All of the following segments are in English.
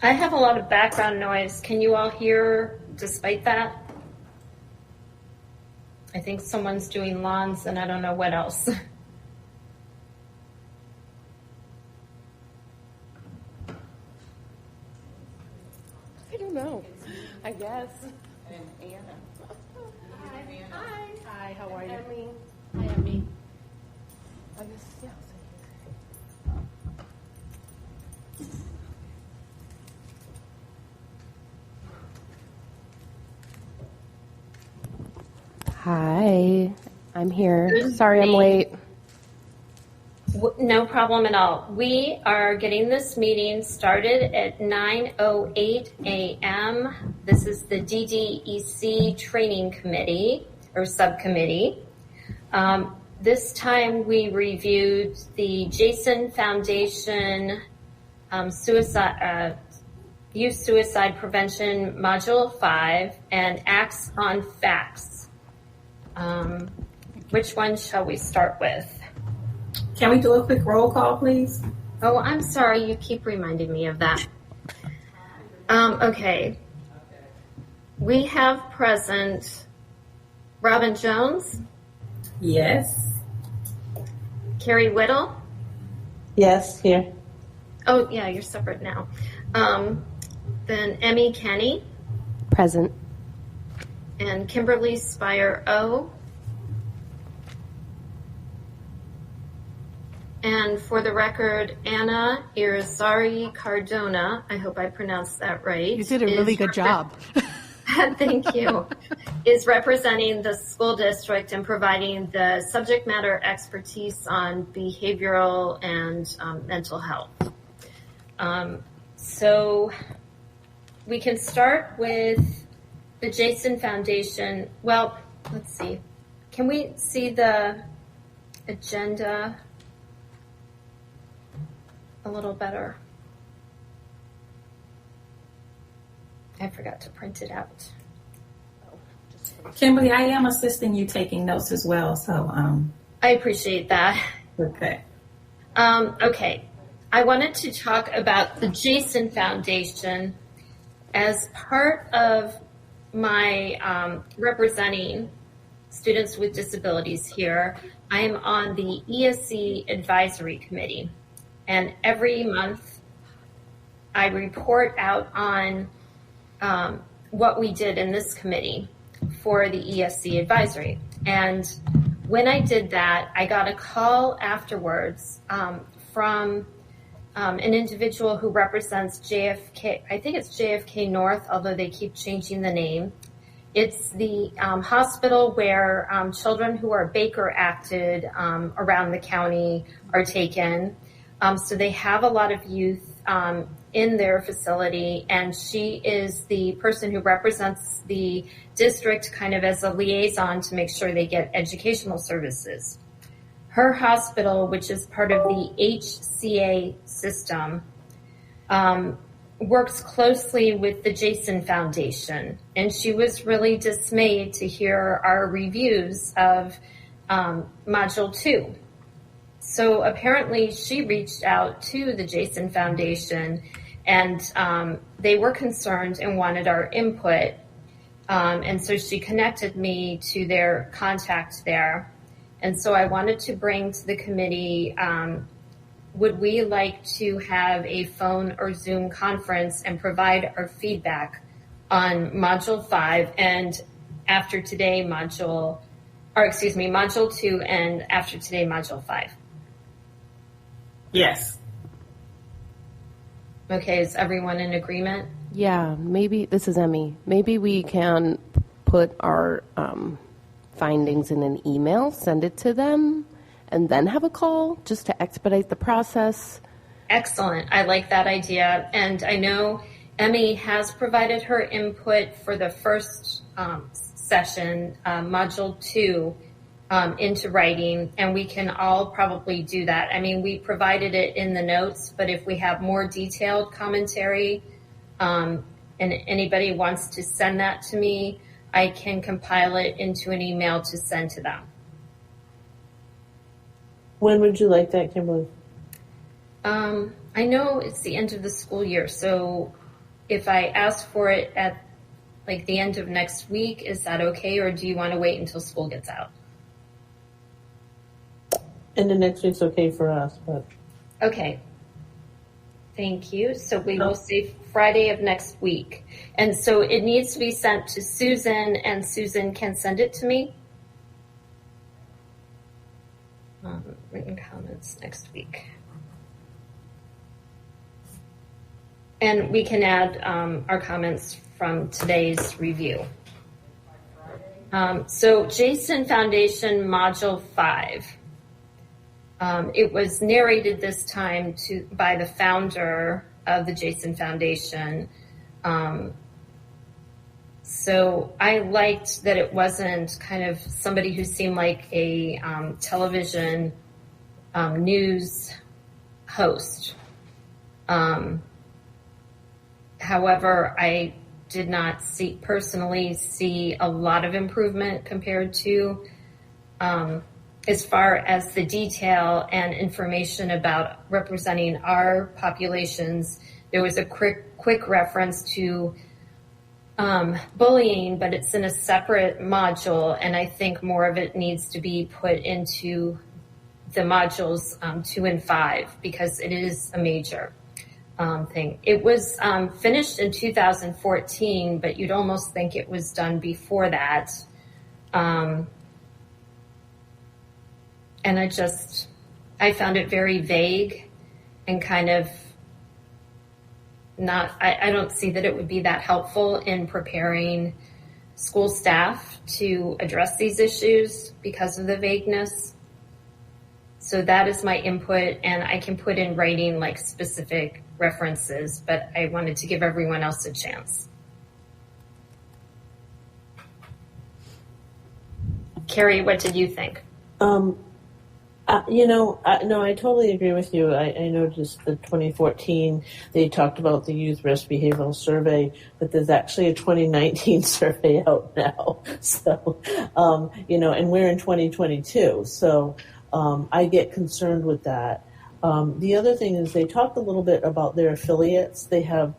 I have a lot of background noise. Can you all hear despite that? I think someone's doing lawns and I don't know what else. I don't know. I guess. And Anna. Hi. Hi. Hi, how are you? Emmy. Hi, Emmy. I guess, yeah. Hi, I'm here. Good Sorry I'm late. No problem at all. We are getting this meeting started at 9:08 a.m. This is the DDEC Training Committee or Subcommittee. This time we reviewed the Jason Foundation Youth Suicide Prevention Module 5 and Acts on Facts. Which one shall we start with? Can we do a quick roll call, please? Oh, I'm sorry. You keep reminding me of that. Okay. We have present Robin Jones. Yes. Carrie Whittle. Yes, here. Oh, yeah, you're separate now. Then Emmy Kenny. Present. And Kimberly Spire O. And for the record, Anna Irizarry Cardona, I hope I pronounced that right. You did a really good job. Thank you. Is representing the school district and providing the subject matter expertise on behavioral and mental health. So we can start with the Jason Foundation. Well, let's see. Can we see the agenda a little better? I forgot to print it out. Kimberly, I am assisting you taking notes as well, so I appreciate that. okay. Okay. I wanted to talk about the Jason Foundation as part of my representing students with disabilities here. I am on the ESC Advisory Committee, and every month I report out on what we did in this committee for the ESC Advisory. And when I did that, I got a call afterwards from an individual who represents JFK, I think it's JFK North, although they keep changing the name. It's the hospital where children who are Baker acted around the county are taken. So they have a lot of youth in their facility, and she is the person who represents the district kind of as a liaison to make sure they get educational services. Her hospital, which is part of the HCA system, works closely with the Jason Foundation, and she was really dismayed to hear our reviews of Module 2. So apparently she reached out to the Jason Foundation, and they were concerned and wanted our input. And so she connected me to their contact there. And so I wanted to bring to the committee, would we like to have a phone or Zoom conference and provide our feedback on Module 5 and after today Module 2 and after today Module 5? Yes. Okay, is everyone in agreement? Yeah, maybe, this is Emmy. Maybe we can put our findings in an email, send it to them, and then have a call just to expedite the process. Excellent. I like that idea. And I know Emmy has provided her input for the first session, Module 2, into writing, and we can all probably do that. I mean, we provided it in the notes, but if we have more detailed commentary and anybody wants to send that to me, I can compile it into an email to send to them. When would you like that, Kimberly? I know it's the end of the school year, so if I ask for it at like the end of next week, is that okay, or do you want to wait until school gets out? And the next week's okay for us, but Okay. Thank you. So we will say Friday of next week. And so it needs to be sent to Susan, and Susan can send it to me. Written comments next week. And we can add our comments from today's review. So Jason Foundation Module 5. It was narrated this time by the founder of the Jason Foundation. So I liked that it wasn't kind of somebody who seemed like a television news host. However, I did not personally see a lot of improvement compared to as far as the detail and information about representing our populations. There was a quick reference to bullying, but it's in a separate module, and I think more of it needs to be put into the modules 2 and 5 because it is a major thing. It was finished in 2014, but you'd almost think it was done before that. And I found it very vague and kind of I don't see that it would be that helpful in preparing school staff to address these issues because of the vagueness. So that is my input, and I can put in writing like specific references, but I wanted to give everyone else a chance. Carrie, what did you think? No, I totally agree with you. I noticed the 2014, they talked about the Youth Risk Behavioral Survey, but there's actually a 2019 survey out now. So, and we're in 2022. So I get concerned with that. The other thing is they talked a little bit about their affiliates. They have,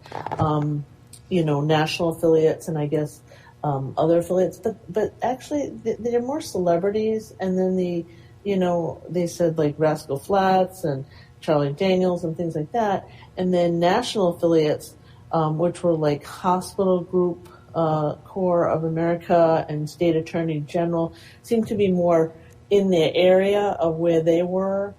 national affiliates and I guess other affiliates, but actually they're more celebrities, and then they said like Rascal Flatts and Charlie Daniels and things like that. And then national affiliates, which were like Hospital Group, Corps of America and State Attorney General, seemed to be more in their area of where they were,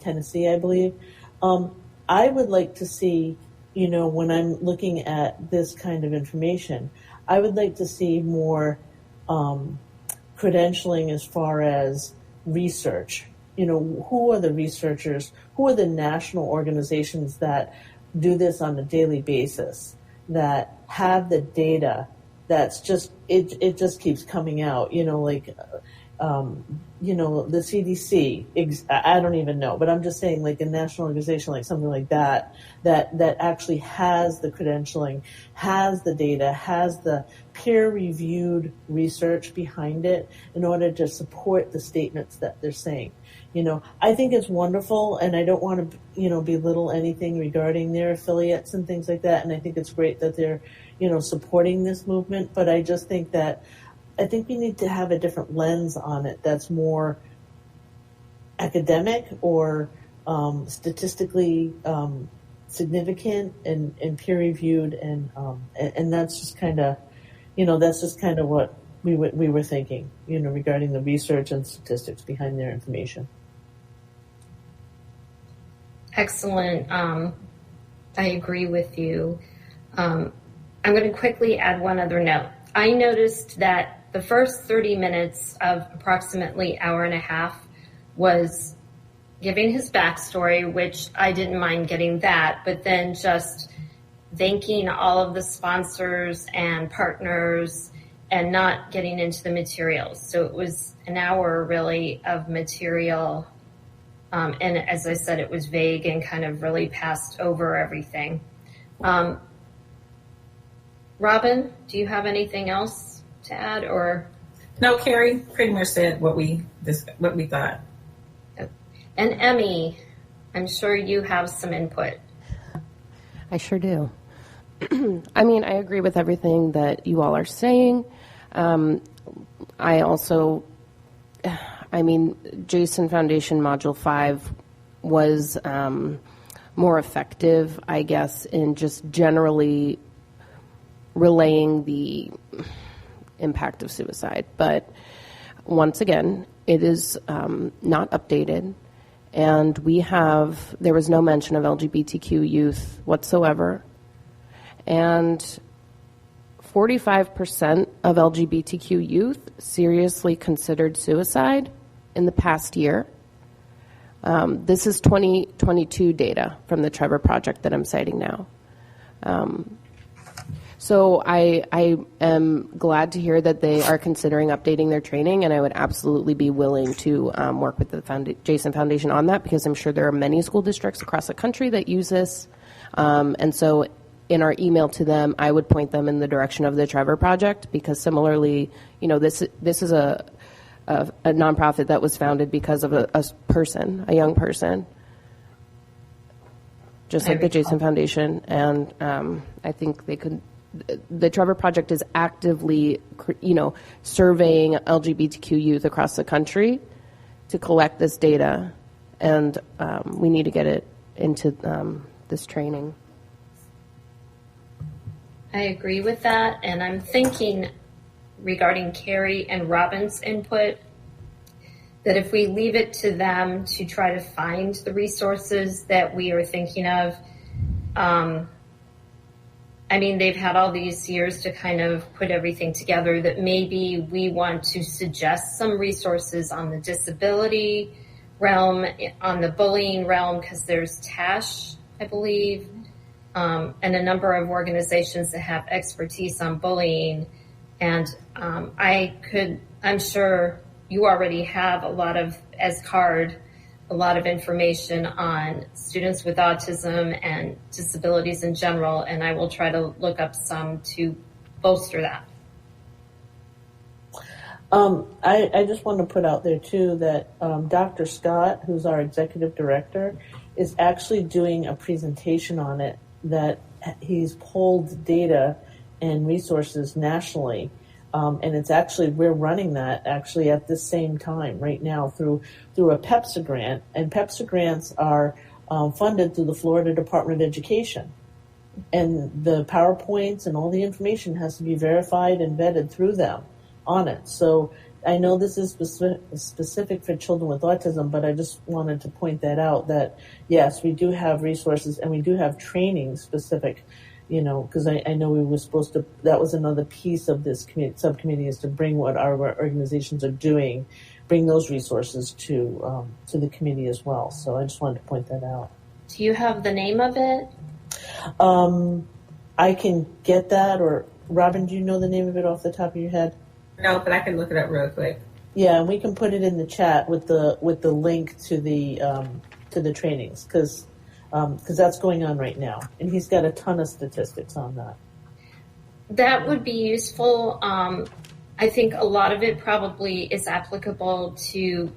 Tennessee, I believe. I would like to see, when I'm looking at this kind of information, I would like to see more credentialing as far as research. Who are the researchers? Who are the national organizations that do this on a daily basis, that have the data that's just, it just keeps coming out, the CDC, I don't even know, but I'm just saying like a national organization, like something like that actually has the credentialing, has the data, has the peer-reviewed research behind it in order to support the statements that they're saying. I think it's wonderful, and I don't want to, belittle anything regarding their affiliates and things like that, and I think it's great that they're, supporting this movement, but I just think that I think we need to have a different lens on it that's more academic or statistically significant and peer-reviewed, and that's just kind of, what we were thinking, regarding the research and statistics behind their information. Excellent. I agree with you. I'm going to quickly add one other note. I noticed that the first 30 minutes of approximately hour and a half was giving his backstory, which I didn't mind getting that, but then just thanking all of the sponsors and partners and not getting into the materials. So it was an hour really of material. And as I said, it was vague and kind of really passed over everything. Robin, do you have anything else to add, or? No, Carrie pretty much said what we thought. And Emmy, I'm sure you have some input. I sure do. I mean, I agree with everything that you all are saying. I also, I mean, Jason Foundation Module 5 was more effective, I guess, in just generally relaying the impact of suicide. But once again, it is not updated. And there was no mention of LGBTQ youth whatsoever. And 45% of LGBTQ youth seriously considered suicide in the past year. This is 2022 data from the Trevor Project that I'm citing now. So I am glad to hear that they are considering updating their training, and I would absolutely be willing to work with the Jason Foundation on that, because I'm sure there are many school districts across the country that use this. And so in our email to them, I would point them in the direction of the Trevor Project, because similarly, this is a nonprofit that was founded because of a young person, just like the Jason Foundation. And I think the Trevor Project is actively, surveying LGBTQ youth across the country to collect this data, and we need to get it into this training. I agree with that, and I'm thinking regarding Carrie and Robin's input that if we leave it to them to try to find the resources that we are thinking of, they've had all these years to kind of put everything together, that maybe we want to suggest some resources on the disability realm, on the bullying realm, because there's TASH, I believe, and a number of organizations that have expertise on bullying. And I'm sure you already have a lot of information on students with autism and disabilities in general, and I will try to look up some to bolster that. I just want to put out there, too, that Dr. Scott, who's our executive director, is actually doing a presentation on it, that he's pulled data and resources nationally. And it's actually, we're running that actually at the same time right now through a PEPSA grant. And PEPSA grants are funded through the Florida Department of Education. And the PowerPoints and all the information has to be verified and vetted through them on it. So I know this is specific for children with autism, but I just wanted to point that out, that yes, we do have resources and we do have training specific, because I know we were supposed to, that was another piece of this subcommittee, is to bring what our organizations are doing, bring those resources to the committee as well. So I just wanted to point that out. Do you have the name of it? I can get that, or Robin, do you know the name of it off the top of your head? No, but I can look it up real quick. Yeah, and we can put it in the chat with the link to the trainings, because that's going on right now, and he's got a ton of statistics on that. That would be useful. I think a lot of it probably is applicable to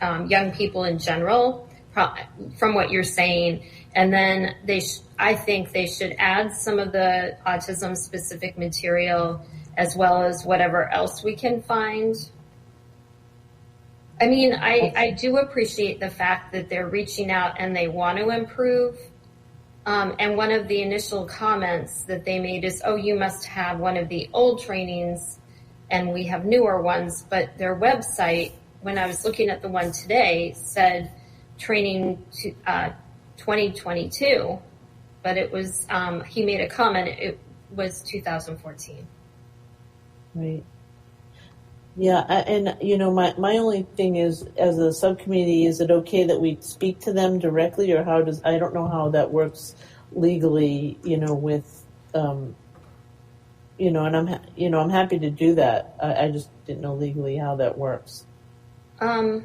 young people in general, from what you're saying. And then I think they should add some of the autism-specific material, as well as whatever else we can find. I do appreciate the fact that they're reaching out and they want to improve. And one of the initial comments that they made is, oh, you must have one of the old trainings and we have newer ones. But their website, when I was looking at the one today, said training 2022. But it was, he made a comment, it was 2014. Right. Yeah, and my only thing is, as a subcommittee, is it okay that we speak to them directly, or I don't know how that works legally, with, and I'm happy to do that. I just didn't know legally how that works. Do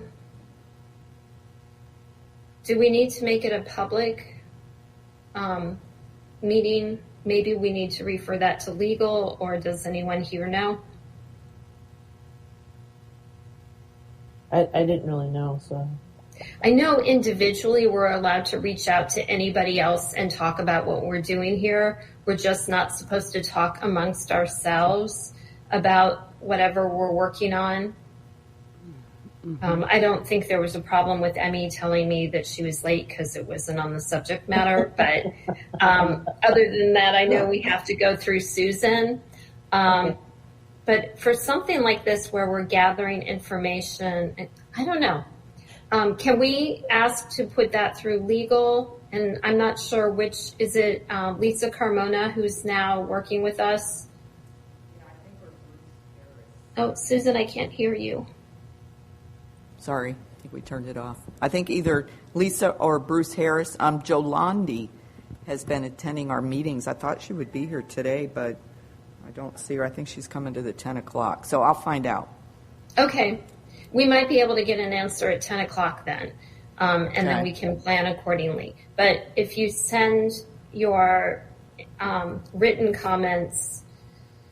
we need to make it a public meeting? Maybe we need to refer that to legal, or does anyone here know? I didn't really know, so. I know individually we're allowed to reach out to anybody else and talk about what we're doing here. We're just not supposed to talk amongst ourselves about whatever we're working on. I don't think there was a problem with Emmy telling me that she was late because it wasn't on the subject matter. But other than that, I know we have to go through Susan. But for something like this where we're gathering information, I don't know. Can we ask to put that through legal? And I'm not sure which, is it Lisa Carmona who's now working with us? Yeah, I think we're Bruce Harris. Oh, Susan, I can't hear you. Sorry, I think we turned it off. I think either Lisa or Bruce Harris. Jolandi has been attending our meetings. I thought she would be here today, but I don't see her. I think she's coming to the 10 o'clock. So I'll find out. Okay. We might be able to get an answer at 10 o'clock then, and then we can plan accordingly. But if you send your written comments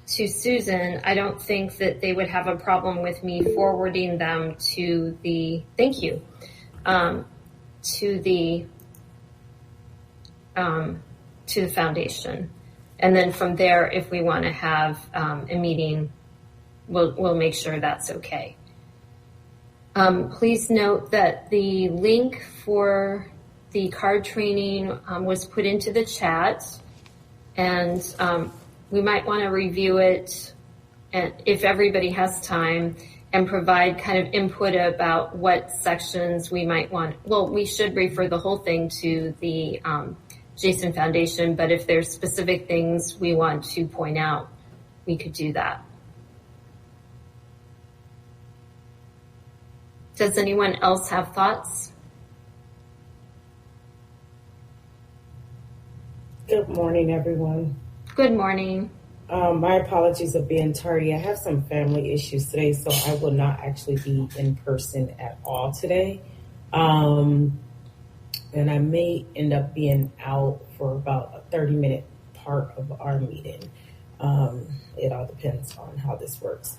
to Susan, I don't think that they would have a problem with me forwarding them to the, thank you, to the foundation. And then from there, if we want to have a meeting, we'll make sure that's okay. Please note that the link for the card training was put into the chat, and we might want to review it if everybody has time and provide kind of input about what sections we might want. Well, we should refer the whole thing to the Jason Foundation, but if there's specific things we want to point out, we could do that. Does anyone else have thoughts? Good morning, everyone. Good morning. My apologies of being tardy. I have some family issues today, so I will not actually be in person at all today. And I may end up being out for about a 30-minute part of our meeting. It all depends on how this works.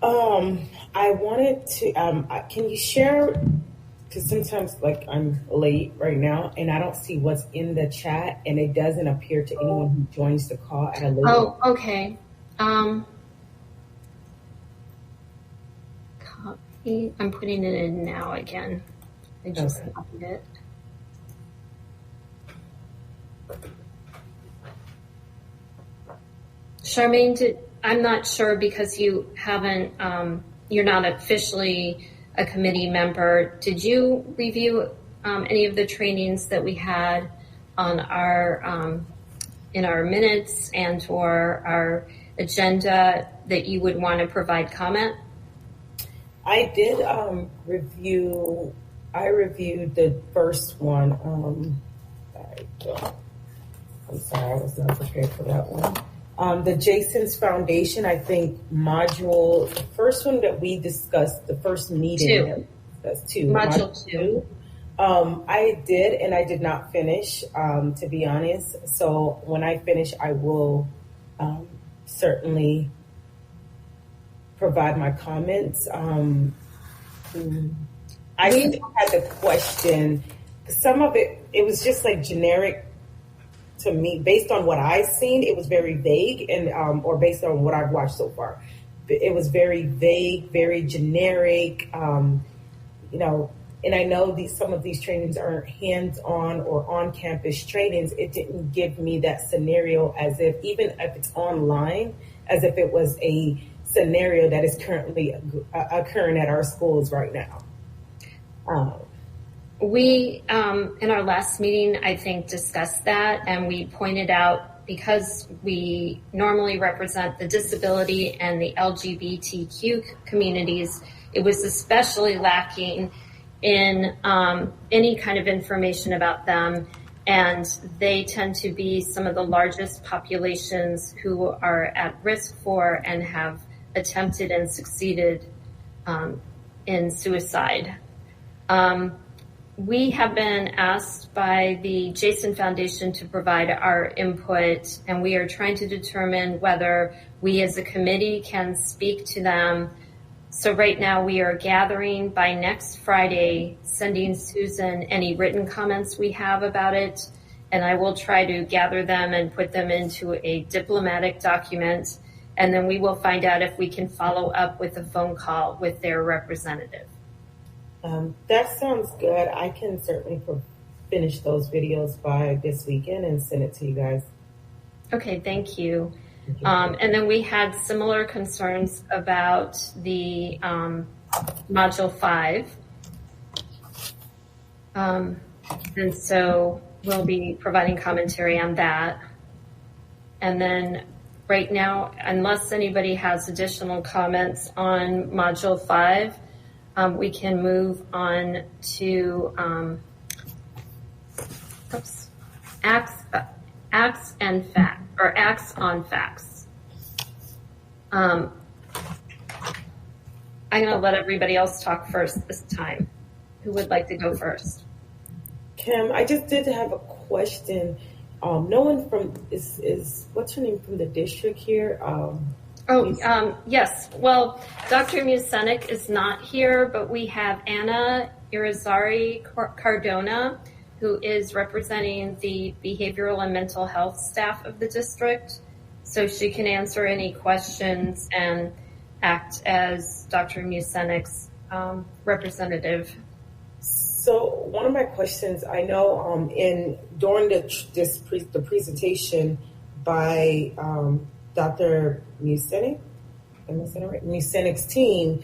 I wanted to, can you share, because sometimes like I'm late right now and I don't see what's in the chat and it doesn't appear to anyone who joins the call at a later. Oh, okay. Copy. I'm putting it in now again. I just copied it. Charmaine, I'm not sure because you haven't, you're not officially a committee member. Did you review any of the trainings that we had on our in our minutes and or our agenda that you would want to provide comment? I did review. I reviewed the first one. I'm sorry, I was not prepared for that one. The Jason's Foundation, I think module, the first one that we discussed, the first meeting. That's two. Module two. I did, and I did not finish, to be honest. So when I finish, I will certainly provide my comments. I still had the question. Some of it was just like generic to me, based on what I've seen. It was very vague, and or based on what I've watched so far, it was very vague, very generic. And I know some of these trainings aren't hands-on or on-campus trainings. It didn't give me that scenario as if, even if it's online, as if it was a scenario that is currently occurring at our schools right now. We, in our last meeting, I think, discussed that, and we pointed out, because we normally represent the disability and the LGBTQ communities, it was especially lacking in any kind of information about them, and they tend to be some of the largest populations who are at risk for and have attempted and succeeded in suicide. We have been asked by the Jason Foundation to provide our input, and we are trying to determine whether we as a committee can speak to them So right now we are gathering by next Friday, sending Susan any written comments we have about it. And I will try to gather them and put them into a diplomatic document. And then we will find out if we can follow up with a phone call with their representative. That sounds good. I can certainly finish those videos by this weekend and send it to you guys. Okay, thank you. And then we had similar concerns about the Module 5. And so we'll be providing commentary on that. And then right now, unless anybody has additional comments on Module 5, we can move on to acts and fact, or acts on facts. I'm going to let everybody else talk first this time. Who would like to go first? Kim, I just did have a question. No one from is what's her name from the district here? Yes. Well, Dr. Musenik is not here, but we have Anna Irizarry Cardona, who is representing the behavioral and mental health staff of the district. So she can answer any questions and act as Dr. Musenik's representative. So one of my questions, I know during the presentation by Dr. Musenik, am I saying it right? Musenik's team,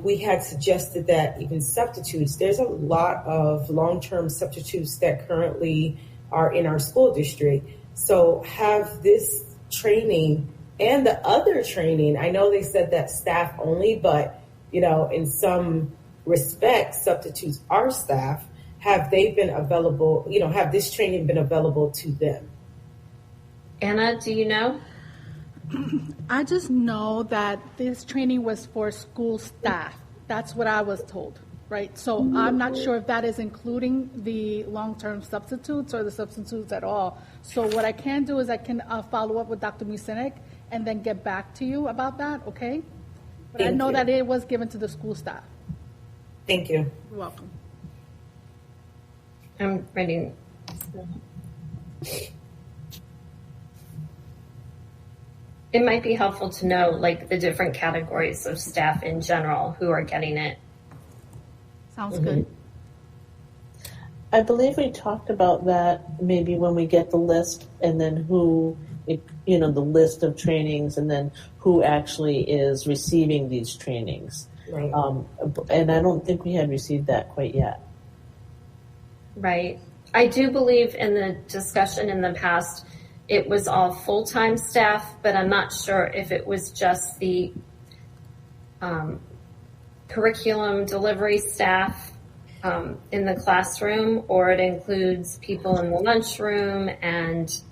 we had suggested that even substitutes, there's a lot of long-term substitutes that currently are in our school district. So have this training and the other training, I know they said that staff only, but in some respects, substitutes are staff. Have they been available, have this training been available to them? Anna, do you know? I just know that this training was for school staff. That's what I was told, right? So I'm not sure if that is including the long-term substitutes or the substitutes at all. So what I can do is I can follow up with Dr. Musenik and then get back to you about that, okay? But I know that it was given to the school staff. Thank you. You're welcome. I'm writing. It might be helpful to know, like, the different categories of staff in general who are getting it. Sounds good. I believe we talked about that maybe when we get the list, and then the list of trainings, and then who actually is receiving these trainings. Right. And I don't think we had received that quite yet. Right. I do believe in the discussion in the past, it was all full-time staff, but I'm not sure if it was just the curriculum delivery staff in the classroom, or it includes people in the lunchroom and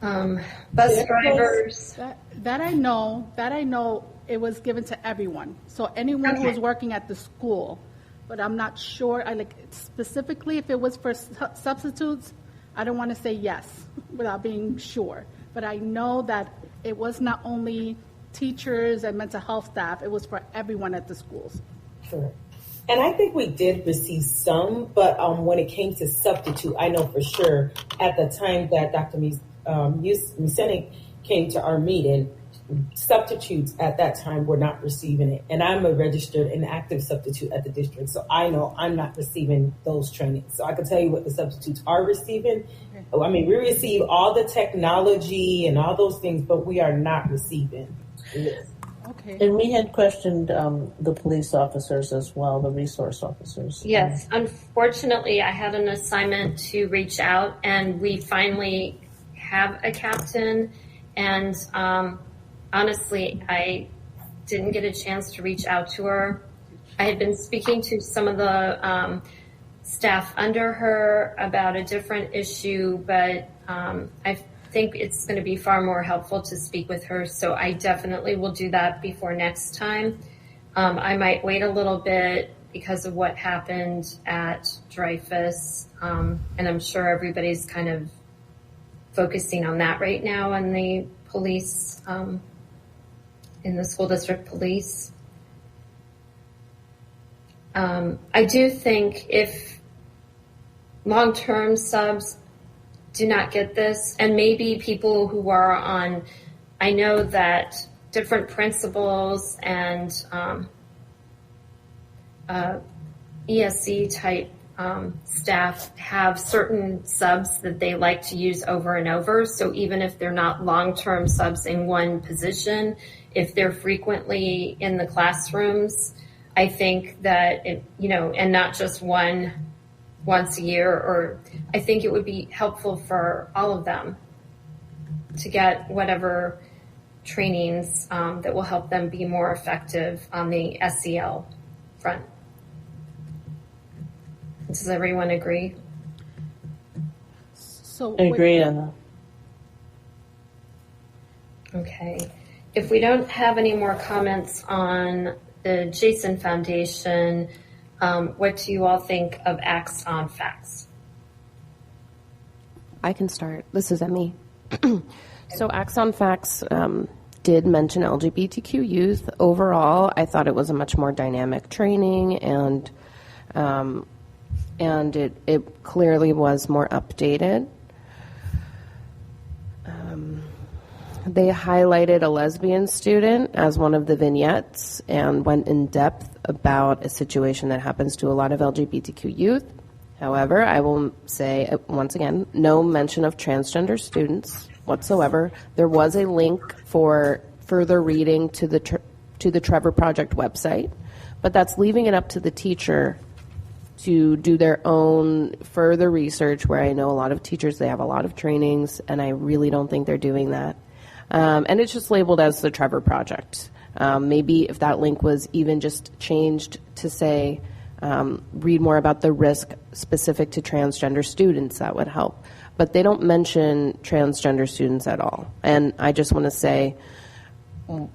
bus drivers. That I know it was given to everyone. So anyone who was working at the school, but I'm not sure, specifically if it was for substitutes, I don't want to say yes without being sure. But I know that it was not only teachers and mental health staff, it was for everyone at the schools. Sure. And I think we did receive some, but when it came to substitute, I know for sure at the time that Dr. Musenik came to our meeting, substitutes at that time were not receiving it. And I'm a registered and active substitute at the district, so I know I'm not receiving those trainings. So I can tell you what the substitutes are receiving. I mean, we receive all the technology and all those things, but we are not receiving this. Okay. And we had questioned the police officers as well, the resource officers. Yes. Unfortunately, I had an assignment to reach out, and we finally have a captain. And honestly, I didn't get a chance to reach out to her. I had been speaking to some of the staff under her about a different issue, but I think it's going to be far more helpful to speak with her. So I definitely will do that before next time. I might wait a little bit because of what happened at Dreyfus. And I'm sure everybody's kind of focusing on that right now, on the police in the school district police. I do think if long-term subs do not get this, and maybe people who are on, I know that different principals and ESC type staff have certain subs that they like to use over and over. So even if they're not long-term subs in one position, if they're frequently in the classrooms, I think that, and not just once a year, or I think it would be helpful for all of them to get whatever trainings that will help them be more effective on the SEL front. Does everyone agree? So I agree on that. Okay. If we don't have any more comments on the Jason Foundation, what do you all think of Acts on Facts? I can start. This is Emmy. So Acts on Facts did mention LGBTQ youth. Overall, I thought it was a much more dynamic training, and it clearly was more updated. They highlighted a lesbian student as one of the vignettes and went in depth about a situation that happens to a lot of LGBTQ youth. However, I will say, once again, no mention of transgender students whatsoever. There was a link for further reading to the Trevor Project website, but that's leaving it up to the teacher to do their own further research, where I know a lot of teachers, they have a lot of trainings, and I really don't think they're doing that. And it's just labeled as the Trevor Project. Maybe if that link was even just changed to say, read more about the risk specific to transgender students, that would help. But they don't mention transgender students at all. And I just want to say,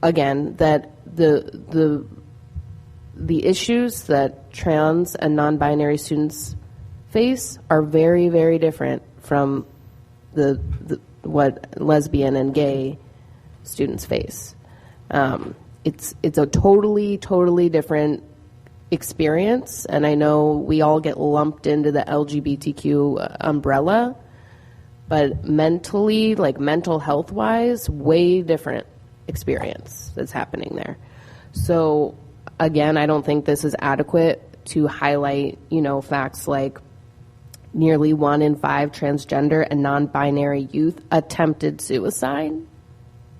again, that the issues that trans and non-binary students face are very, very different from what lesbian and gay students face. It's a totally different experience, and I know we all get lumped into the LGBTQ umbrella, but mentally, like mental health wise, way different experience that's happening there. So again, I don't think this is adequate to highlight, facts like nearly 1 in 5 transgender and non-binary youth attempted suicide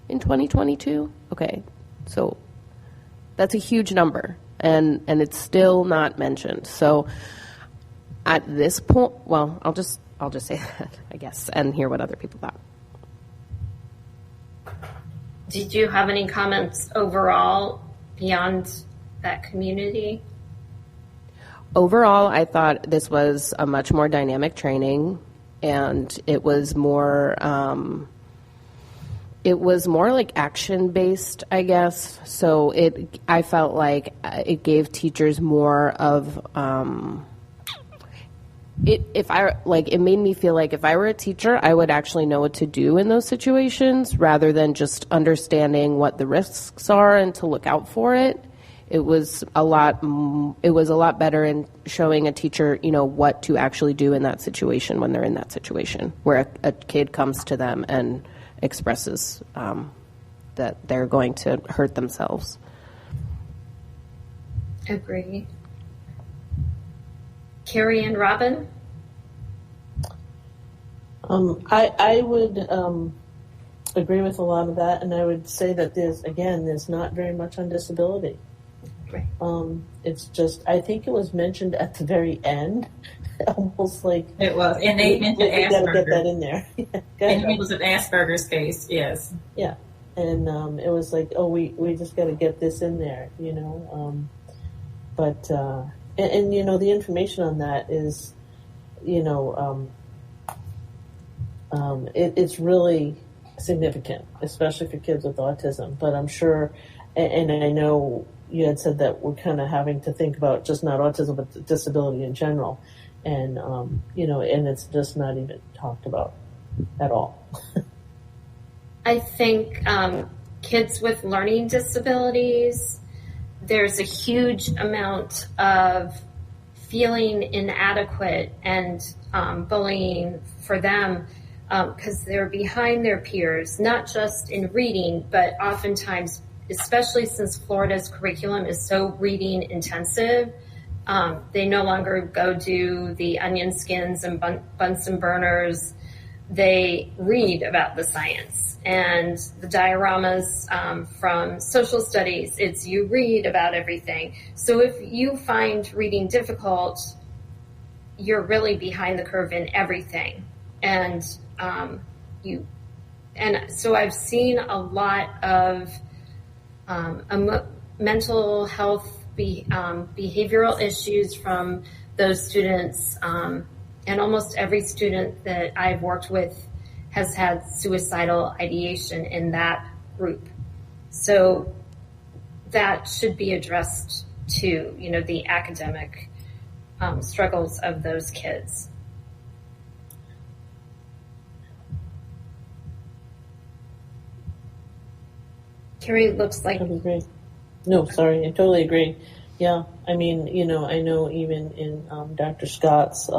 in 2022. Okay, so that's a huge number, and it's still not mentioned. So at this point, well, I'll just say that, I guess, and hear what other people thought. Did you have any comments overall beyond that community? Overall, I thought this was a much more dynamic training, and it was more like action-based, I guess. So I felt like it gave teachers more of it made me feel like if I were a teacher, I would actually know what to do in those situations rather than just understanding what the risks are and to look out for it. It was a lot better in showing a teacher, what to actually do in that situation when they're in that situation, where a kid comes to them and expresses that they're going to hurt themselves. Agree. Carrie and Robin? I would agree with a lot of that, and I would say that there's not very much on disability. Right. It's just, I think it was mentioned at the very end, almost like It was, and they mentioned we got to get that Asperger's. in there. And it was an Asperger's case, yes. Yeah, and it was like, oh, we just got to get this in there, But the information on that is, it's really significant, especially for kids with autism. But I'm sure, and I know you had said that we're kind of having to think about just not autism, but disability in general, and and it's just not even talked about at all. I think kids with learning disabilities. There's a huge amount of feeling inadequate and bullying for them because they're behind their peers, not just in reading, but oftentimes, especially since Florida's curriculum is so reading intensive, they no longer go do the onion skins and Bunsen burners. They read about the science and the dioramas from social studies. It's you read about everything. So if you find reading difficult, you're really behind the curve in everything. And so I've seen a lot of mental health behavioral issues from those students, and almost every student that I've worked with has had suicidal ideation in that group. So that should be addressed too, the academic struggles of those kids. Carrie, looks like... I agree. No, sorry, I totally agree. Yeah, I mean, I know even in Dr. Scott's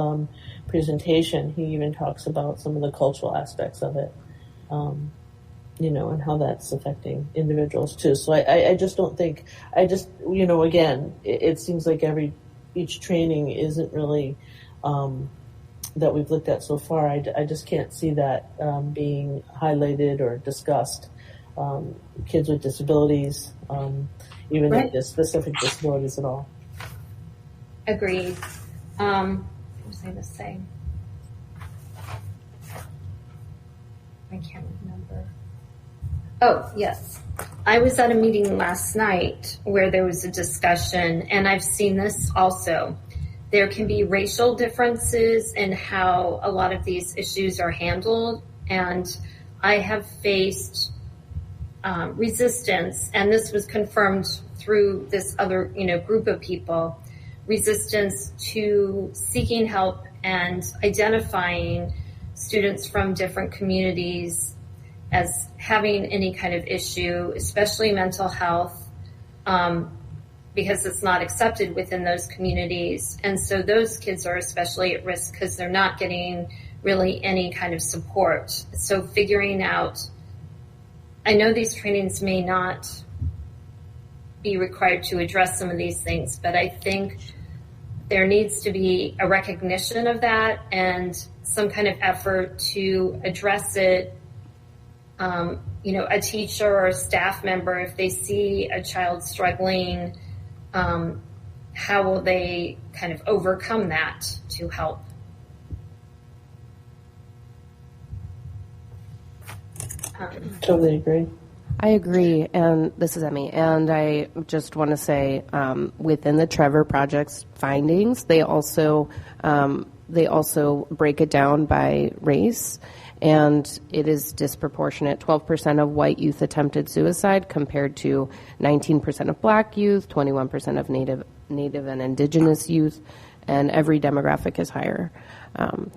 presentation, he even talks about some of the cultural aspects of it, and how that's affecting individuals too. So I just don't think, again, it seems like each training isn't really, that we've looked at so far, I just can't see that being highlighted or discussed. Kids with disabilities, even right. if there's specific disabilities at all. Agreed. What was I going to say? I can't remember. Oh, yes. I was at a meeting last night where there was a discussion, and I've seen this also. There can be racial differences in how a lot of these issues are handled, and I have faced resistance, and this was confirmed through this other, group of people, resistance to seeking help and identifying students from different communities as having any kind of issue, especially mental health, because it's not accepted within those communities. And so those kids are especially at risk because they're not getting really any kind of support. So figuring out, I know these trainings may not be required to address some of these things, but I think there needs to be a recognition of that and some kind of effort to address it. A teacher or a staff member, if they see a child struggling, how will they kind of overcome that to help? Totally agree. I agree, and this is Emmy, and I just want to say within the Trevor Project's findings, they also break it down by race, and it is disproportionate. 12% of white youth attempted suicide compared to 19% of black youth, 21% of Native and Indigenous youth, and every demographic is higher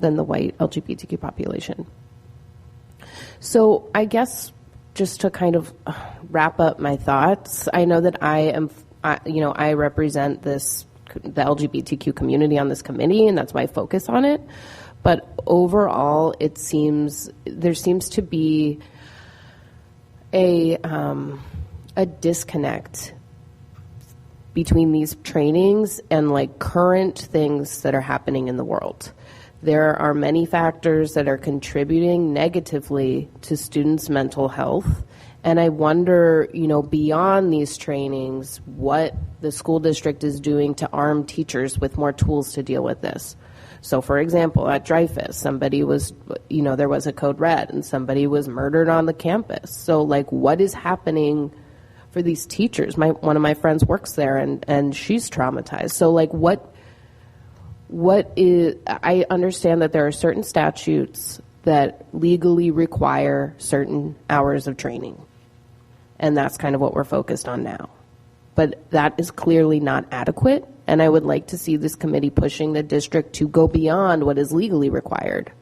than the white LGBTQ population. So I guess just to kind of wrap up my thoughts, I know that I represent the LGBTQ community on this committee, and that's why I focus on it. But overall, there seems to be a disconnect between these trainings and current things that are happening in the world. There are many factors that are contributing negatively to students' mental health. And I wonder, beyond these trainings, what the school district is doing to arm teachers with more tools to deal with this. So, for example, at Dreyfus, somebody was, there was a code red and somebody was murdered on the campus. So, what is happening for these teachers? One of my friends works there and she's traumatized. So, I understand that there are certain statutes that legally require certain hours of training. And that's kind of what we're focused on now. But that is clearly not adequate. And I would like to see this committee pushing the district to go beyond what is legally required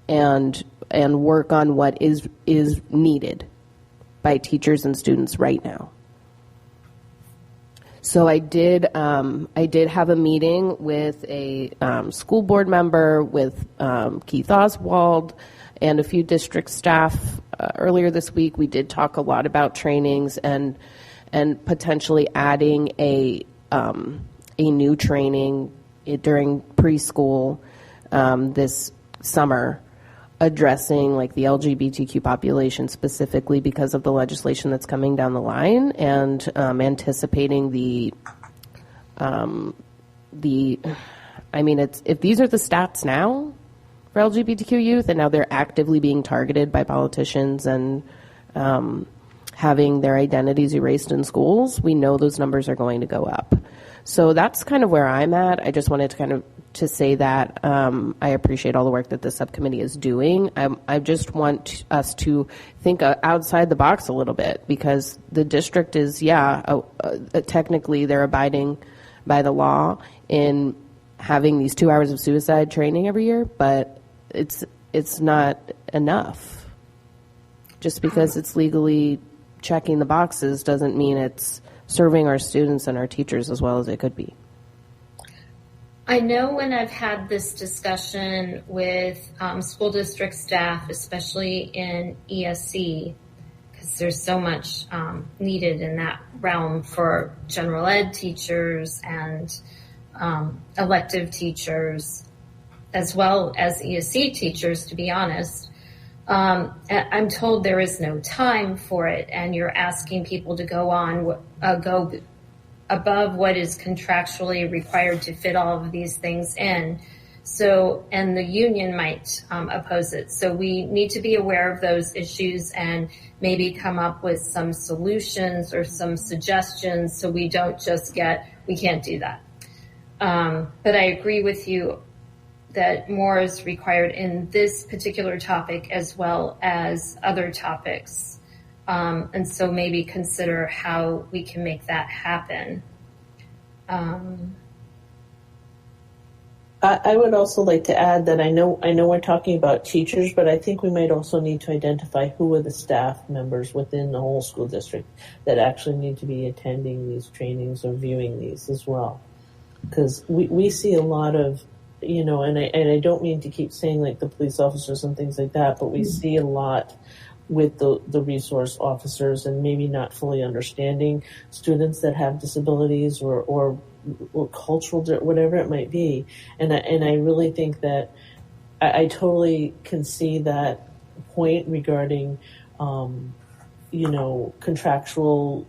and work on what is needed. by teachers and students right now. So I did have a meeting with a school board member, with Keith Oswald, and a few district staff earlier this week. We did talk a lot about trainings and potentially adding a new training during preschool this summer, addressing like the LGBTQ population specifically because of the legislation that's coming down the line, and anticipating if these are the stats now for LGBTQ youth, and now they're actively being targeted by politicians and having their identities erased in schools, we know those numbers are going to go up. So that's kind of where I'm at. I just wanted to say that I appreciate all the work that the subcommittee is doing. I just want us to think outside the box a little bit, because the district is, technically they're abiding by the law in having these 2 hours of suicide training every year, but it's not enough. Just because it's legally checking the boxes doesn't mean it's serving our students and our teachers as well as it could be. I know when I've had this discussion with school district staff, especially in ESC, because there's so much needed in that realm for general ed teachers and elective teachers, as well as ESC teachers, to be honest. I'm told there is no time for it, and you're asking people to go above what is contractually required to fit all of these things in. So, and the union might oppose it. So we need to be aware of those issues and maybe come up with some solutions or some suggestions, so we don't just we can't do that. But I agree with you that more is required in this particular topic as well as other topics. And so maybe consider how we can make that happen. I would also like to add that I know we're talking about teachers, but I think we might also need to identify who are the staff members within the whole school district that actually need to be attending these trainings or viewing these as well. Because we see a lot of, and I don't mean to keep saying like the police officers and things like that, but we see a lot with the resource officers and maybe not fully understanding students that have disabilities or cultural, whatever it might be. And I really think that I totally can see that point regarding, contractual,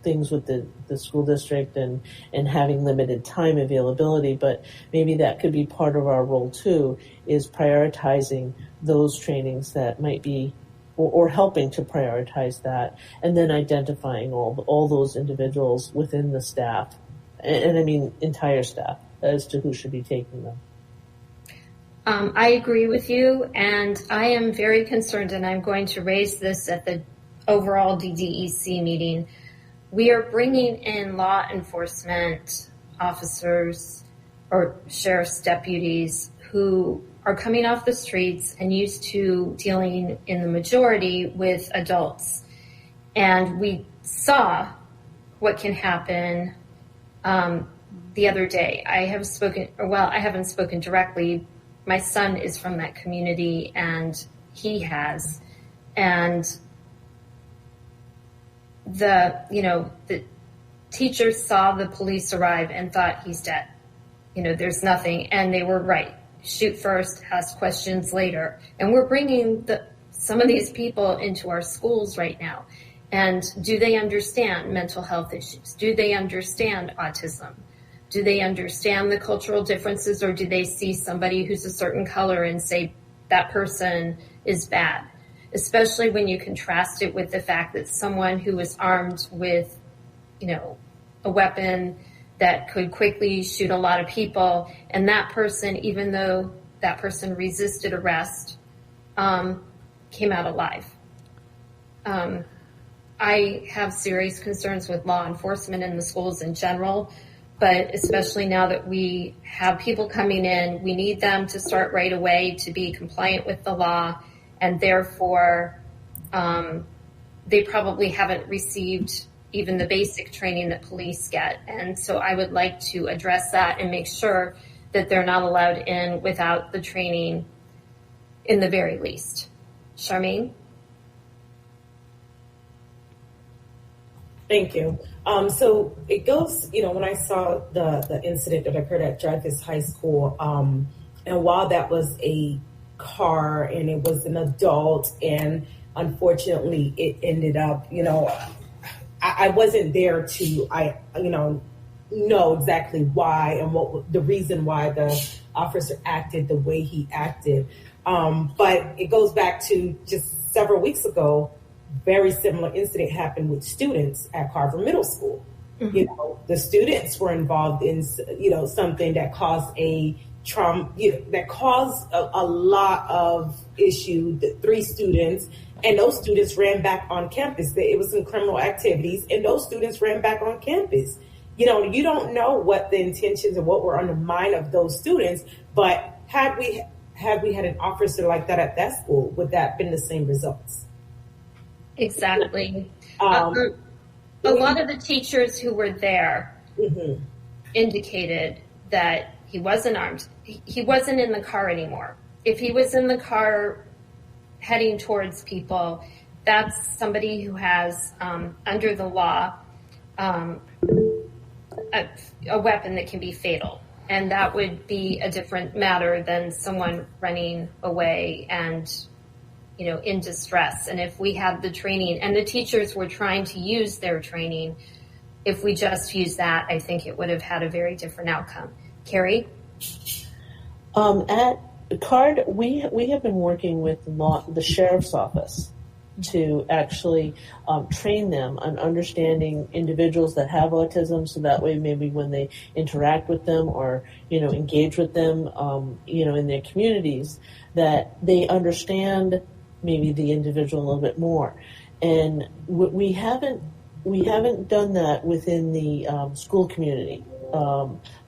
things with the school district and having limited time availability, but maybe that could be part of our role too, is prioritizing those trainings that might be, or helping to prioritize that, and then identifying all those individuals within the staff, and I mean entire staff, as to who should be taking them. I agree with you, and I am very concerned, and I'm going to raise this at the overall DDEC meeting. We are bringing in law enforcement officers or sheriff's deputies who are coming off the streets and used to dealing in the majority with adults. And we saw what can happen the other day. I haven't spoken directly. My son is from that community, and he has. And the teachers saw the police arrive and thought he's dead. There's nothing. And they were right. Shoot first, ask questions later. And we're bringing some of these people into our schools right now. And do they understand mental health issues? Do they understand autism? Do they understand the cultural differences, or do they see somebody who's a certain color and say that person is bad? Especially when you contrast it with the fact that someone who was armed with, a weapon that could quickly shoot a lot of people, and that person, even though that person resisted arrest, came out alive. I have serious concerns with law enforcement in the schools in general, but especially now that we have people coming in, we need them to start right away to be compliant with the law, and therefore they probably haven't received even the basic training that police get. And so I would like to address that and make sure that they're not allowed in without the training in the very least. Charmaine? Thank you. So it goes, when I saw the incident that occurred at Dreyfus High School, and while that was a car and it was an adult, and unfortunately it ended up, I wasn't there to, know exactly why and what the reason why the officer acted the way he acted. But it goes back to just several weeks ago, very similar incident happened with students at Carver Middle School. Mm-hmm. The students were involved in, something that caused a trauma, that caused a lot of issue. The 3 students, and those students ran back on campus. It was some criminal activities, and those students ran back on campus. You don't know what the intentions and what were on the mind of those students, but had we had an officer like that at that school, would that have been the same results? Exactly. A lot of the teachers who were there mm-hmm. indicated that he wasn't armed. He wasn't in the car anymore. If he was in the car heading towards people, that's somebody who has, under the law, a weapon that can be fatal. And that would be a different matter than someone running away and in distress. And if we had the training and the teachers were trying to use their training, if we just used that, I think it would have had a very different outcome. Carrie? At CARD, we have been working with the sheriff's office to actually train them on understanding individuals that have autism, so that way maybe when they interact with them or engage with them in their communities, that they understand maybe the individual a little bit more. And we haven't done that within the school community,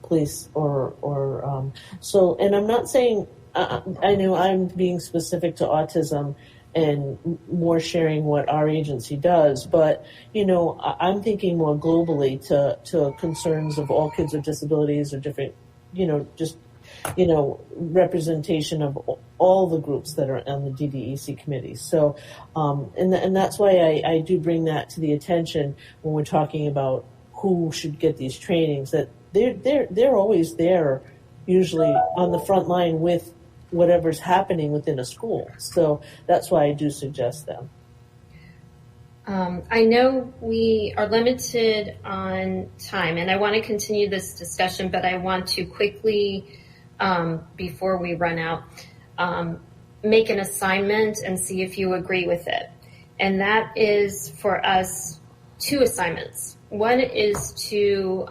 police or so. And I'm not saying I know I'm being specific to autism and more sharing what our agency does, but I'm thinking more globally to concerns of all kids with disabilities or different, representation of all the groups that are on the DDEC committee. So, and that's why I do bring that to the attention when we're talking about who should get these trainings. That they're always there, usually on the front line with whatever's happening within a school. So that's why I do suggest them. I know we are limited on time, and I want to continue this discussion, but I want to quickly, before we run out, make an assignment and see if you agree with it. And that is for us 2 assignments. One is to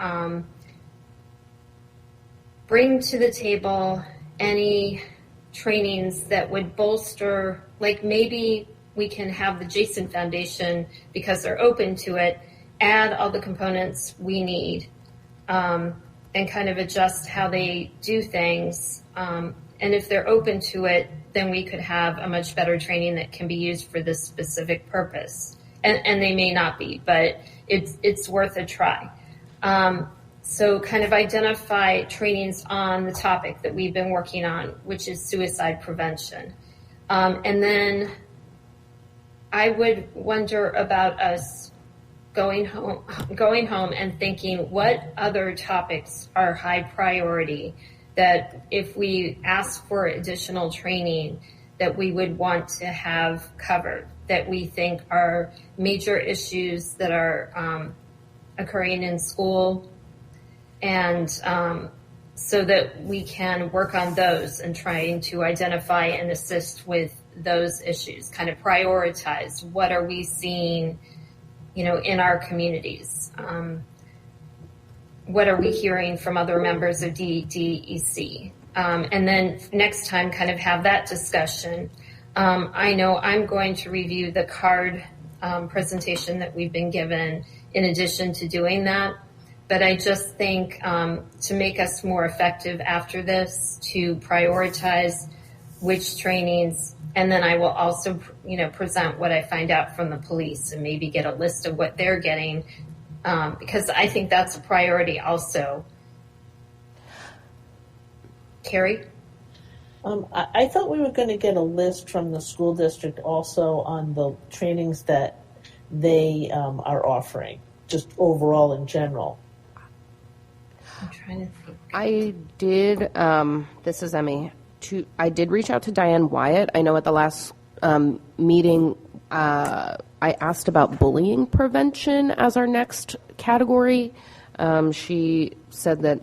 bring to the table any trainings that would bolster, like maybe we can have the Jason Foundation, because they're open to it, add all the components we need and kind of adjust how they do things. And if they're open to it, then we could have a much better training that can be used for this specific purpose. And they may not be, but it's worth a try. So kind of identify trainings on the topic that we've been working on, which is suicide prevention. And then I would wonder about us going home and thinking what other topics are high priority that if we ask for additional training that we would want to have covered, that we think are major issues that are occurring in school, and so that we can work on those and trying to identify and assist with those issues, kind of prioritize what are we seeing, in our communities. What are we hearing from other members of DDEC? And then next time kind of have that discussion. I know I'm going to review the CARD presentation that we've been given in addition to doing that. But I just think to make us more effective after this, to prioritize which trainings And then I will also, present what I find out from the police and maybe get a list of what they're getting, because I think that's a priority also. Carrie? I thought we were going to get a list from the school district also on the trainings that they are offering, just overall in general. I'm trying to think. I did, this is Emmy, I did reach out to Diane Wyatt. I know at the last meeting, I asked about bullying prevention as our next category. She said that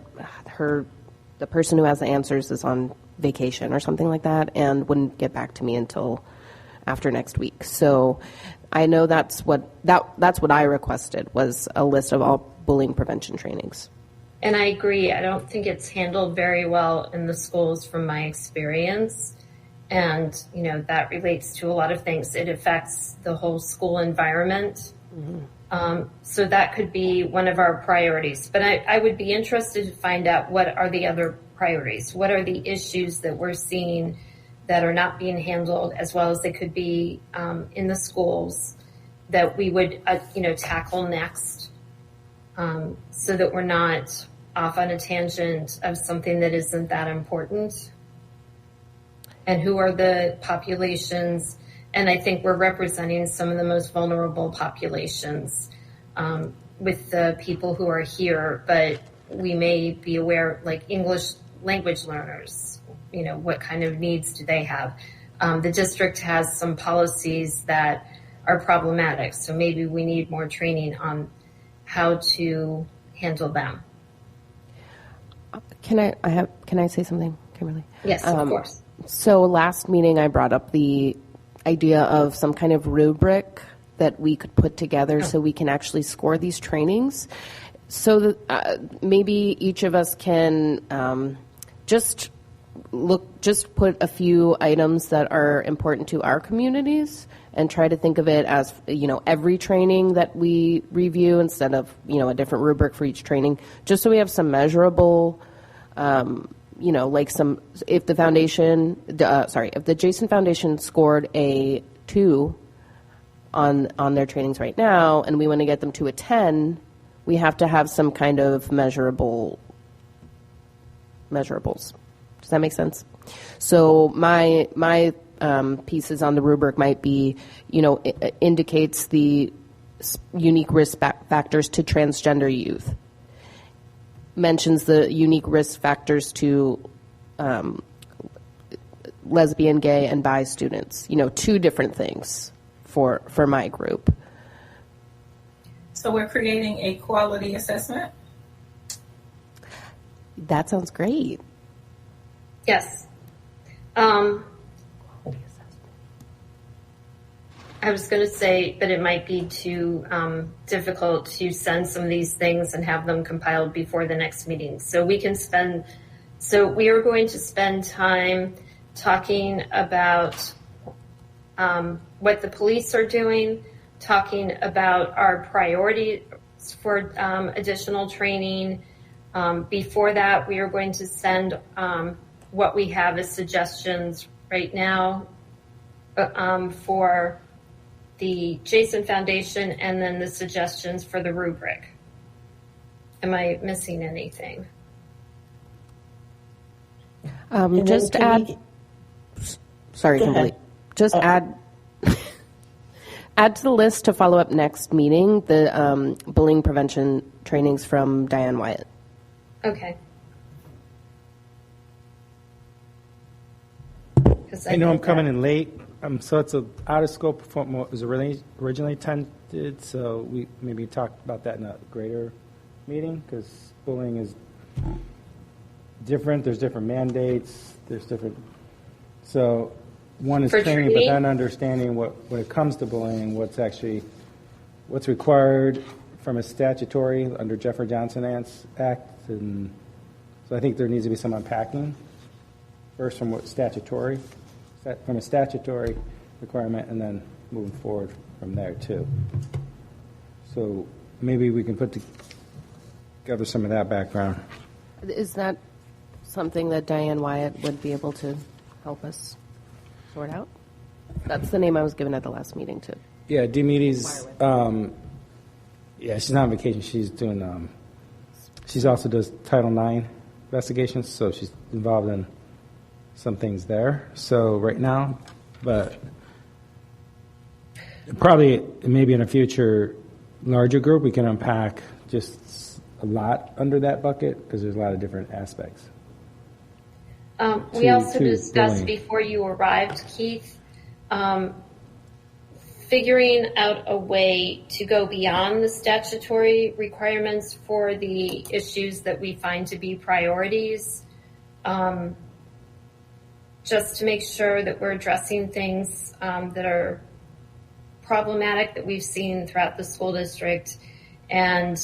the person who has the answers is on vacation or something like that and wouldn't get back to me until after next week. So I know that's what I requested, was a list of all bullying prevention trainings. And I agree. I don't think it's handled very well in the schools from my experience. And, that relates to a lot of things. It affects the whole school environment. Mm-hmm. So that could be one of our priorities. But I would be interested to find out what are the other priorities. What are the issues that we're seeing that are not being handled as well as they could be in the schools that we would, tackle next, so that we're not off on a tangent of something that isn't that important. And who are the populations? And I think we're representing some of the most vulnerable populations with the people who are here, but we may be aware, like English language learners, what kind of needs do they have? The district has some policies that are problematic, so maybe we need more training on how to handle them. Can I say something, Kimberly? Yes, of course. So last meeting I brought up the idea of some kind of rubric that we could put together so we can actually score these trainings. So that maybe each of us can just put a few items that are important to our communities and try to think of it as, every training that we review instead of, a different rubric for each training, just so we have some measurable, if the foundation, if the Jason Foundation scored a 2 on their trainings right now, and we want to get them to a 10, we have to have some kind of measurables. Does that make sense? So my pieces on the rubric might be, indicates the unique risk factors to transgender youth, mentions the unique risk factors to lesbian, gay, and bi students. 2 different things for my group. So we're creating a quality assessment? That sounds great. Yes. I was going to say that it might be too difficult to send some of these things and have them compiled before the next meeting. So we are going to spend time talking about what the police are doing, talking about our priorities for additional training. Before that, we are going to send what we have as suggestions right now for the Jason Foundation, and then the suggestions for the rubric. Am I missing anything? Just add. Sorry, Kimberly. Just add to the list to follow up next meeting the bullying prevention trainings from Diane Wyatt. Okay. I know I'm coming in late, so it's out of scope from what was originally intended, so we maybe talk about that in a greater meeting, because bullying is different. There's different mandates. There's different. So one is training, but then understanding when it comes to bullying, what's required from a statutory under Jeffrey Johnson Act, and so I think there needs to be some unpacking first from a statutory requirement, and then moving forward from there too. So maybe we can put together some of that background. Is that something that Diane Wyatt would be able to help us sort out? That's the name I was given at the last meeting, too. Yeah, Dimitri's, yeah, she's not on vacation. She's doing, she's also does Title IX investigations, so she's involved in some things there. So right now, but probably maybe in a future larger group, we can unpack just a lot under that bucket because there's a lot of different aspects. We also to discussed bullying. before you arrived, Keith, figuring out a way to go beyond the statutory requirements for the issues that we find to be priorities, just to make sure that we're addressing things that are problematic that we've seen throughout the school district, and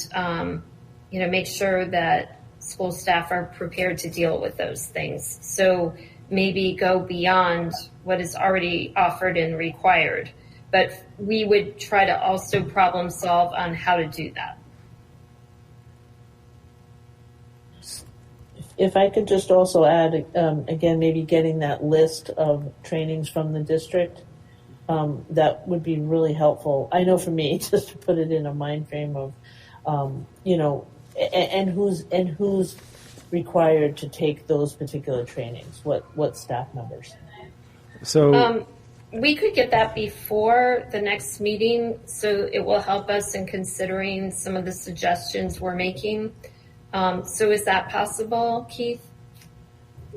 make sure that school staff are prepared to deal with those things. So maybe go beyond what is already offered and required. But we would try to also problem solve on how to do that. If I could just also add, again, maybe getting that list of trainings from the district, that would be really helpful. I know for me, just to put it in a mind frame of, and who's required to take those particular trainings, what staff members. So We could get that before the next meeting, so it will help us in considering some of the suggestions we're making. So is that possible, Keith?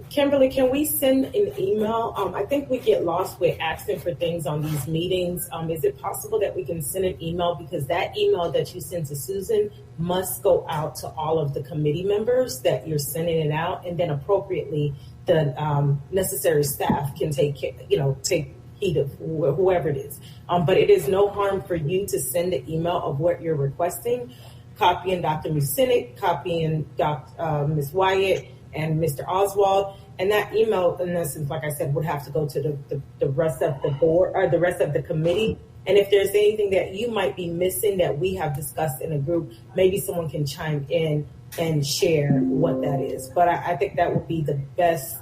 Kimberly, can we send an email? I think we get lost with asking for things on these meetings. Is it possible that we can send an email? Because that email that you send to Susan must go out to all of the committee members that you're sending it out, and then appropriately the necessary staff can take heed of whoever it is. But it is no harm for you to send the email of what you're requesting, copying Dr. Mucinek, copying Ms. Wyatt, and Mr. Oswald, and that email, in essence, like I said, would have to go to the rest of the board or the rest of the committee. And if there's anything that you might be missing that we have discussed in a group, maybe someone can chime in and share what that is. But I think that would be the best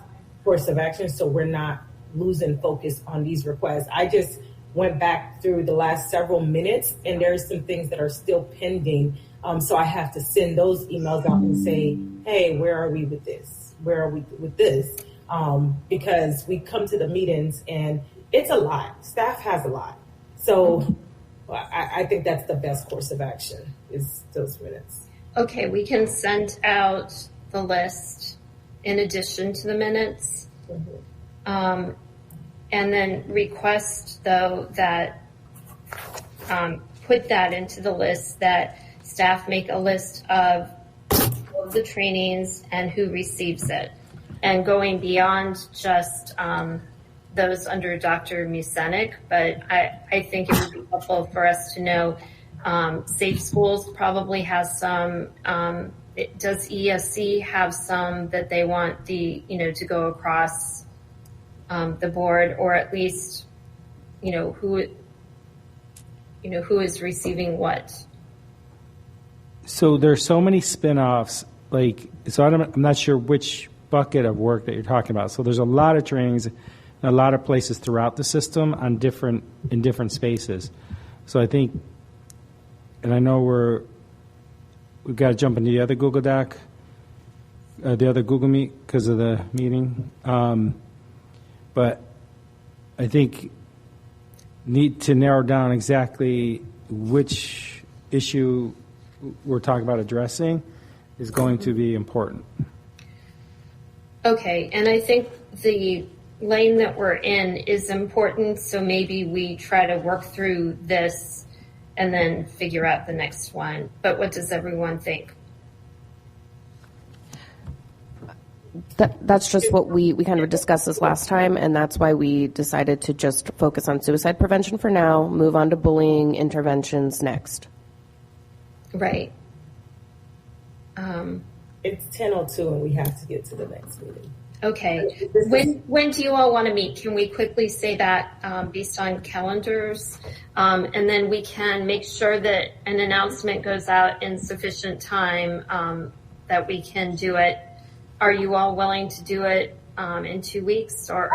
course of action, so we're not losing focus on these requests. I just went back through the last several minutes, and there's some things that are still pending. So I have to send those emails out and say, hey, where are we with this? Where are we with this? Because we come to the meetings and it's a lot. Staff has a lot. So I think that's the best course of action is those minutes. Okay, we can send out the list in addition to the minutes. And then request, though, that put that into the list, that staff make a list of the trainings and who receives it, and going beyond just those under Dr. Mucinek. But I think it would be helpful for us to know Safe Schools probably has some. Does ESC have some that they want to go across the board, or at least who is receiving what? So there's so many spin-offs, so I'm not sure which bucket of work that you're talking about. So there's a lot of trainings in a lot of places throughout the system in different spaces. So I think, and I know we've got to jump into the other Google Doc, the other Google Meet because of the meeting. But I think need to narrow down exactly which issue we're talking about addressing is going to be important. Okay, and I think the lane that we're in is important, so maybe we try to work through this and then figure out the next one. But what does everyone think? That's just what we kind of discussed this last time, and that's why we decided to just focus on suicide prevention for now, move on to bullying interventions next. Right. It's 10:02 and we have to get to the next meeting. Okay. When do you all want to meet? Can we quickly say that based on calendars? And then we can make sure that an announcement goes out in sufficient time that we can do it. Are you all willing to do it in 2 weeks or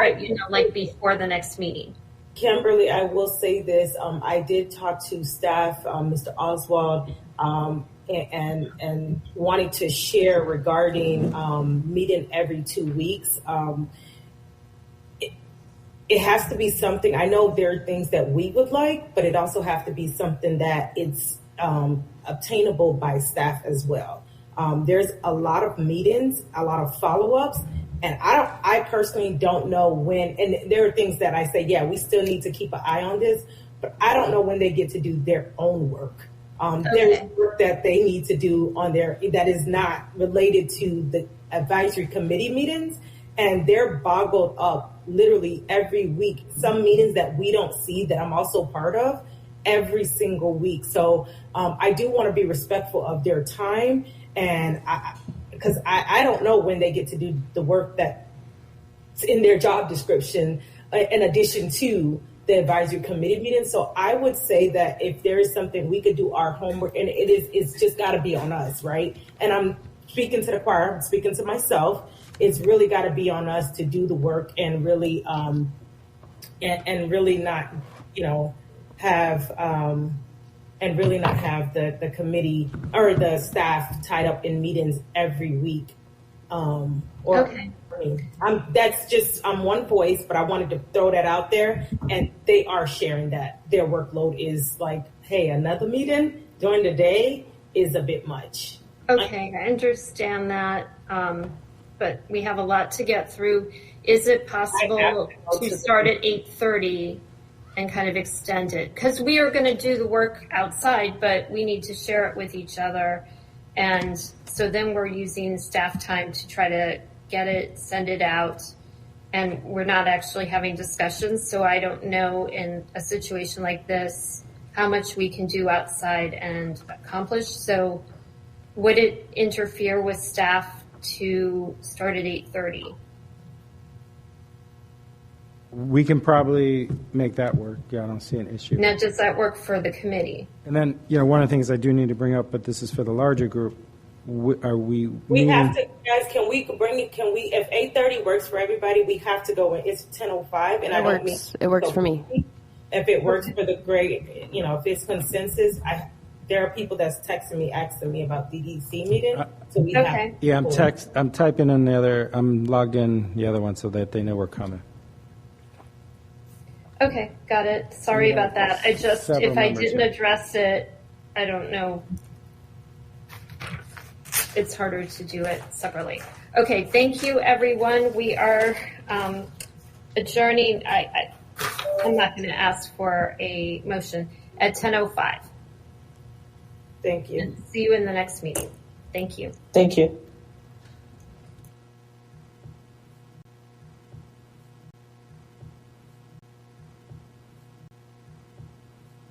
before the next meeting? Kimberly, I will say this. I did talk to staff, Mr. Oswald, and wanting to share regarding meeting every 2 weeks. It has to be something. I know there are things that we would like, but it also has to be something that it's obtainable by staff as well. There's a lot of meetings, a lot of follow-ups, and I personally don't know when, and there are things that I say, yeah, we still need to keep an eye on this, but I don't know when they get to do their own work. There's work that they need to do on their, that is not related to the advisory committee meetings, and they're boggled up literally every week. Some meetings that we don't see that I'm also part of every single week. So I do want to be respectful of their time, and because I don't know when they get to do the work that's in their job description in addition to the advisory committee meeting. So I would say that if there is something we could do our homework, and it's just got to be on us, right? And I'm speaking to the choir, I'm speaking to myself. It's really got to be on us to do the work and really and really not, have and really not have the committee or the staff tied up in meetings every week. Okay. That's just one voice, but I wanted to throw that out there, and they are sharing that their workload is like, hey, another meeting during the day is a bit much. Okay, I understand that, but we have a lot to get through. Is it possible to start at 8:30 and kind of extend it? Because we are going to do the work outside, but we need to share it with each other, and so then we're using staff time to try to get it, send it out, and we're not actually having discussions. So I don't know in a situation like this how much we can do outside and accomplish. So would it interfere with staff to start at 8:30? We can probably make that work. Yeah, I don't see an issue. Now, does that work for the committee? And then, one of the things I do need to bring up, but this is for the larger group, are we have to, guys, can we, if 8:30 works for everybody, we have to go in. It's 10:05, and it works for me. If it works for the grade, if it's consensus, there are people that's texting me, asking me about DDC meeting. So we have. Yeah, I'm typing in I'm logged in the other one so that they know we're coming. Okay, got it. Sorry about that. If I didn't address it, I don't know. It's harder to do it separately. Okay, thank you, everyone. We are adjourning. I'm not going to ask for a motion at 10:05. Thank you. And see you in the next meeting. Thank you. Thank you.